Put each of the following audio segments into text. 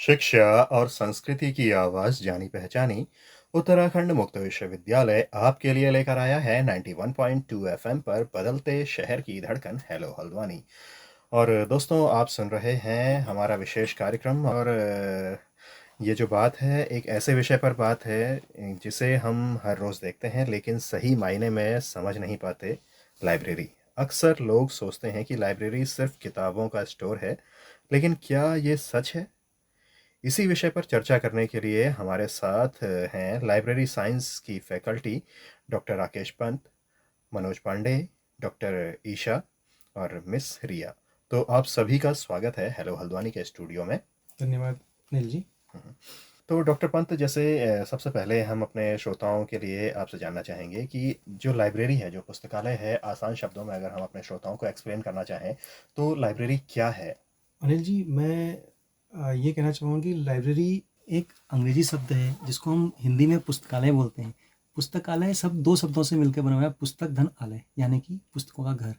शिक्षा और संस्कृति की आवाज जानी पहचानी उत्तराखंड मुक्त विश्वविद्यालय आपके लिए लेकर आया है 91.2 एफएम पर बदलते शहर की धड़कन हेलो हल्द्वानी। और दोस्तों, आप सुन रहे हैं हमारा विशेष कार्यक्रम। और ये जो बात है एक ऐसे विषय पर बात है जिसे हम हर रोज़ देखते हैं लेकिन सही मायने में समझ नहीं पाते। लाइब्रेरी। अक्सर लोग सोचते हैं कि लाइब्रेरी सिर्फ किताबों का स्टोर है, लेकिन क्या ये सच है? इसी विषय पर चर्चा करने के लिए हमारे साथ हैं लाइब्रेरी साइंस की faculty doctor Rakesh Pant, Manoj Pandey, doctor Isha और मिस रिया। तो आप सभी का स्वागत है हेलो हल्द्वानी के स्टूडियो में। धन्यवाद नील जी। हम्म। तो डॉक्टर पंत, जैसे सबसे पहले हम अपने श्रोताओं के लिए आपसे जानना चाहेंगे कि जो लाइब्रेरी है, जो पुस्तकालय है, आसान शब्दों में अगर हम अपने श्रोताओं को एक्सप्लेन करना चाहें तो लाइब्रेरी क्या है? अनिल जी, मैं ये कहना चाहूँगा कि लाइब्रेरी एक अंग्रेजी शब्द है जिसको हम हिंदी में पुस्तकालय बोलते हैं। पुस्तकालय शब्द दो शब्दों से मिलकर बना हुआ है, पुस्तक धन आलय, यानी कि पुस्तकों का घर।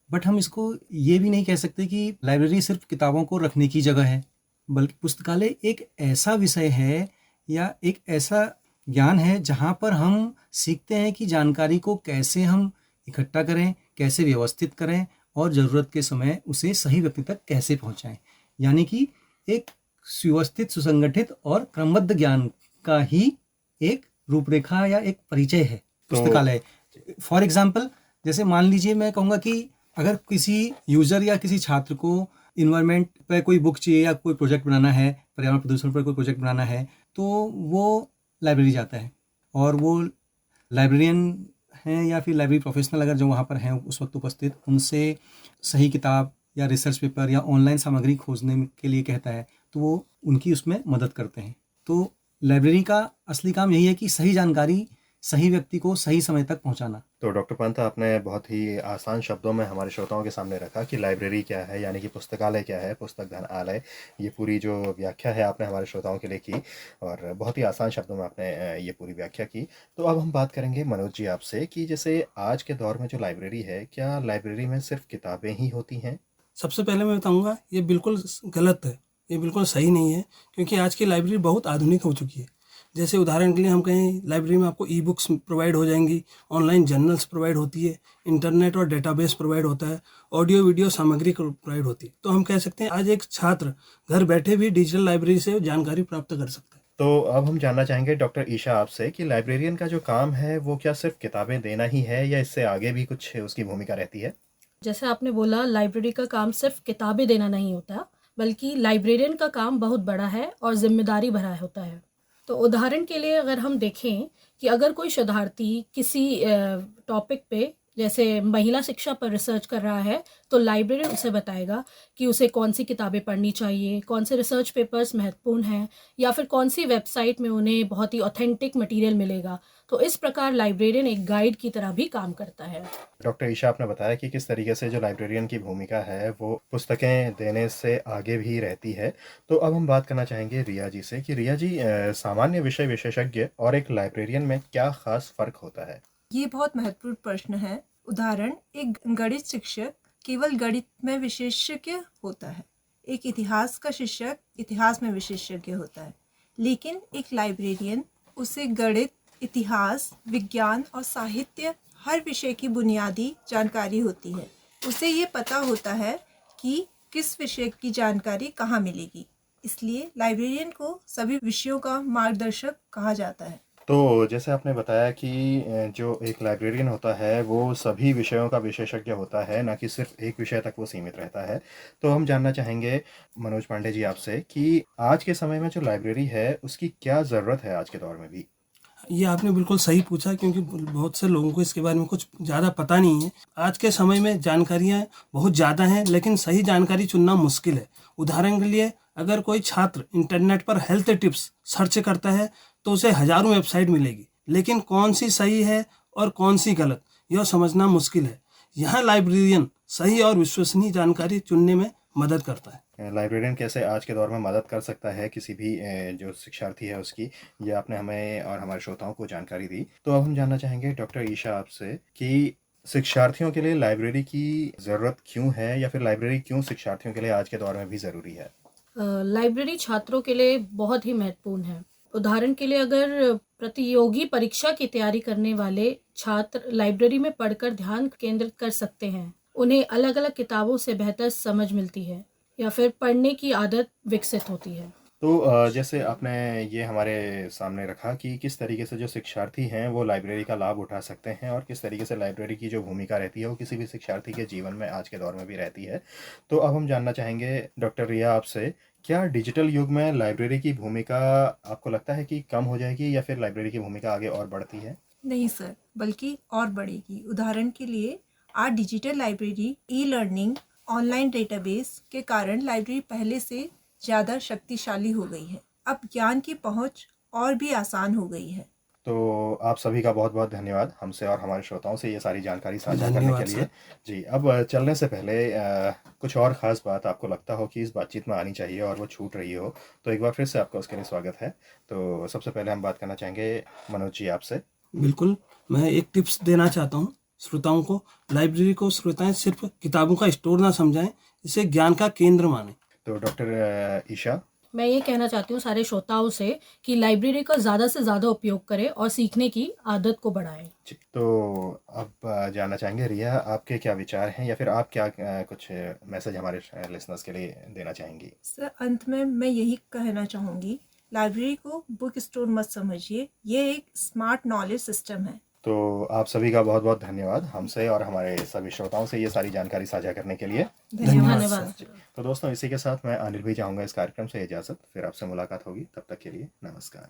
बट हम इसको ये भी नहीं कह सकते कि लाइब्रेरी सिर्फ किताबों को रखने की जगह है, बल्कि पुस्तकालय एक ऐसा विषय है या एक ऐसा ज्ञान है जहाँ पर हम सीखते हैं कि जानकारी को कैसे हम इकट्ठा करें, कैसे व्यवस्थित करें और ज़रूरत के समय उसे सही व्यक्ति तक कैसे पहुँचाएं। यानी कि एक सुव्यवस्थित, सुसंगठित और क्रमबद्ध ज्ञान का ही एक रूपरेखा या एक परिचय है तो पुस्तकालय। फॉर एग्जाम्पल, जैसे मान लीजिए मैं कहूँगा कि अगर किसी यूज़र या किसी छात्र को इन्वायरमेंट पर कोई बुक चाहिए या कोई प्रोजेक्ट बनाना है, पर्यावरण प्रदूषण पर कोई प्रोजेक्ट बनाना है, तो वो लाइब्रेरी जाता है और वो लाइब्रेरियन हैं या फिर लाइब्रेरी प्रोफेशनल अगर जो वहाँ पर हैं उस वक्त उपस्थित, उनसे सही किताब या रिसर्च पेपर या ऑनलाइन सामग्री खोजने के लिए कहता है, तो वो उनकी उसमें मदद करते हैं। तो लाइब्रेरी का असली काम यही है कि सही जानकारी सही व्यक्ति को सही समय तक पहुंचाना। तो डॉक्टर पंत, आपने बहुत ही आसान शब्दों में हमारे श्रोताओं के सामने रखा कि लाइब्रेरी क्या है, यानी कि पुस्तकालय क्या है, पुस्तक धन आलय। ये पूरी जो व्याख्या है आपने हमारे श्रोताओं के लिए की और बहुत ही आसान शब्दों में आपने ये पूरी व्याख्या की। तो अब हम बात करेंगे मनोज जी आपसे कि जैसे आज के दौर में जो लाइब्रेरी है, क्या लाइब्रेरी में सिर्फ किताबें ही होती हैं? सबसे पहले मैं बताऊंगा ये बिल्कुल गलत है, ये बिल्कुल सही नहीं है, क्योंकि आज की लाइब्रेरी बहुत आधुनिक हो चुकी है। जैसे उदाहरण के लिए हम कहें, लाइब्रेरी में आपको ई बुक्स प्रोवाइड हो जाएंगी, ऑनलाइन जर्नल्स प्रोवाइड होती है, इंटरनेट और डेटाबेस प्रोवाइड होता है, ऑडियो वीडियो सामग्री प्रोवाइड होती है। तो हम कह सकते हैं आज एक छात्र घर बैठे भी डिजिटल लाइब्रेरी से जानकारी प्राप्त कर सकता है। तो अब हम जानना चाहेंगे डॉक्टर ईशा आपसे कि लाइब्रेरियन का जो काम है वो क्या सिर्फ किताबें देना ही है या इससे आगे भी कुछ उसकी भूमिका रहती है? जैसे आपने बोला, लाइब्रेरी का काम सिर्फ किताबें देना नहीं होता, बल्कि लाइब्रेरियन का काम बहुत बड़ा है और जिम्मेदारी भरा होता है। तो उदाहरण के लिए अगर हम देखें कि अगर कोई शोधार्थी किसी टॉपिक पे, जैसे महिला शिक्षा पर रिसर्च कर रहा है, तो लाइब्रेरियन उसे बताएगा कि उसे कौन सी किताबें पढ़नी चाहिए, कौन से रिसर्च पेपर्स महत्वपूर्ण हैं, या फिर कौन सी वेबसाइट में उन्हें बहुत ही ऑथेंटिक मटेरियल मिलेगा। तो इस प्रकार लाइब्रेरियन एक गाइड की तरह भी काम करता है। डॉक्टर ईशा, आपने बताया कि किस तरीके से जो लाइब्रेरियन की भूमिका है वो पुस्तकें देने से आगे भी रहती है। तो अब हम बात करना चाहेंगे रिया जी से कि रिया जी, सामान्य विषय विशेषज्ञ और एक लाइब्रेरियन में क्या खास फर्क होता है? ये बहुत महत्वपूर्ण प्रश्न है। उदाहरण, एक गणित शिक्षक केवल गणित में विशेषज्ञ होता है, एक इतिहास का शिक्षक इतिहास में विशेषज्ञ होता है, लेकिन एक लाइब्रेरियन उसे गणित, इतिहास, विज्ञान और साहित्य हर विषय की बुनियादी जानकारी होती है। उसे ये पता होता है कि किस विषय की जानकारी कहाँ मिलेगी। इसलिए लाइब्रेरियन को सभी विषयों का मार्गदर्शक कहा जाता है। तो जैसे आपने बताया कि जो एक लाइब्रेरियन होता है वो सभी विषयों का विशेषज्ञ होता है, ना कि सिर्फ एक विषय तक वो सीमित रहता है। तो हम जानना चाहेंगे मनोज पांडे जी आपसे कि आज के समय में जो लाइब्रेरी है उसकी क्या ज़रूरत है आज के दौर में भी? ये आपने बिल्कुल सही पूछा, क्योंकि बहुत से लोगों को इसके बारे में कुछ ज़्यादा पता नहीं है। आज के समय में जानकारियाँ बहुत ज़्यादा हैं, लेकिन सही जानकारी चुनना मुश्किल है। उदाहरण के लिए, अगर कोई छात्र इंटरनेट पर हेल्थ टिप्स सर्च करता है तो उसे हज़ारों वेबसाइट मिलेगी, लेकिन कौन सी सही है और कौन सी गलत, यह समझना मुश्किल है। यहाँ लाइब्रेरियन सही और विश्वसनीय जानकारी चुनने में मदद करता है। लाइब्रेरियन कैसे आज के दौर में मदद कर सकता है किसी भी जो शिक्षार्थी है उसकी, ये आपने हमें और हमारे श्रोताओं को जानकारी दी। तो अब हम जानना चाहेंगे डॉक्टर ईशा आपसे कि शिक्षार्थियों के लिए लाइब्रेरी की ज़रूरत क्यों है, या फिर लाइब्रेरी क्यों शिक्षार्थियों के लिए आज के दौर में भी ज़रूरी है? लाइब्रेरी छात्रों के लिए बहुत ही महत्वपूर्ण है। उदाहरण के लिए अगर प्रतियोगी परीक्षा की तैयारी करने वाले छात्र लाइब्रेरी में पढ़कर ध्यान केंद्रित कर सकते हैं, उन्हें अलग-अलग किताबों से बेहतर समझ मिलती है या फिर पढ़ने की आदत विकसित होती है। तो जैसे आपने ये हमारे सामने रखा कि किस तरीके से जो शिक्षार्थी हैं वो लाइब्रेरी का लाभ उठा सकते हैं और किस तरीके से लाइब्रेरी की जो भूमिका रहती है वो किसी भी शिक्षार्थी के जीवन में आज के दौर में भी रहती है। तो अब हम जानना चाहेंगे डॉक्टर रिया आपसे, क्या डिजिटल युग में लाइब्रेरी की भूमिका आपको लगता है कि कम हो जाएगी या फिर लाइब्रेरी की भूमिका आगे और बढ़ती है? नहीं सर, बल्कि और बढ़ेगी। उदाहरण के लिए आज digital library, e learning, online database के कारण लाइब्रेरी पहले से ज़्यादा शक्तिशाली हो गई है। अब ज्ञान की पहुंच और भी आसान हो गई है। तो आप सभी का बहुत बहुत धन्यवाद हमसे और हमारे श्रोताओं से ये सारी जानकारी साझा करने धन्यवाद के लिए। सर। जी, अब चलने से पहले कुछ और ख़ास बात आपको लगता हो कि इस बातचीत में आनी चाहिए और वो छूट रही हो, तो एक बार फिर से आपका उसके लिए स्वागत है। तो सबसे पहले हम बात करना चाहेंगे मनोज जी आपसे। बिल्कुल, मैं एक टिप्स देना चाहता हूँ श्रोताओं को। लाइब्रेरी को श्रोताएं सिर्फ किताबों का स्टोर ना समझाएं, इसे ज्ञान का केंद्र मानें। तो डॉक्टर ईशा। मैं ये कहना चाहती हूँ सारे श्रोताओं से कि लाइब्रेरी का ज़्यादा से ज़्यादा उपयोग करें और सीखने की आदत को बढ़ाएं। जी, तो अब जानना चाहेंगे रिया, आपके क्या विचार हैं या फिर आप क्या कुछ मैसेज हमारे लिसनर्स के लिए देना चाहेंगी? सर, अंत में मैं यही कहना चाहूँगी, लाइब्रेरी को बुक स्टोर मत समझिए, ये एक स्मार्ट नॉलेज सिस्टम है। तो आप सभी का बहुत बहुत धन्यवाद हमसे और हमारे सभी श्रोताओं से ये सारी जानकारी साझा करने के लिए। धन्यवाद धन्यवाद। जी, तो दोस्तों इसी के साथ मैं अनिल भी चाहूँगा इस कार्यक्रम से इजाज़त, फिर आपसे मुलाकात होगी, तब तक के लिए नमस्कार।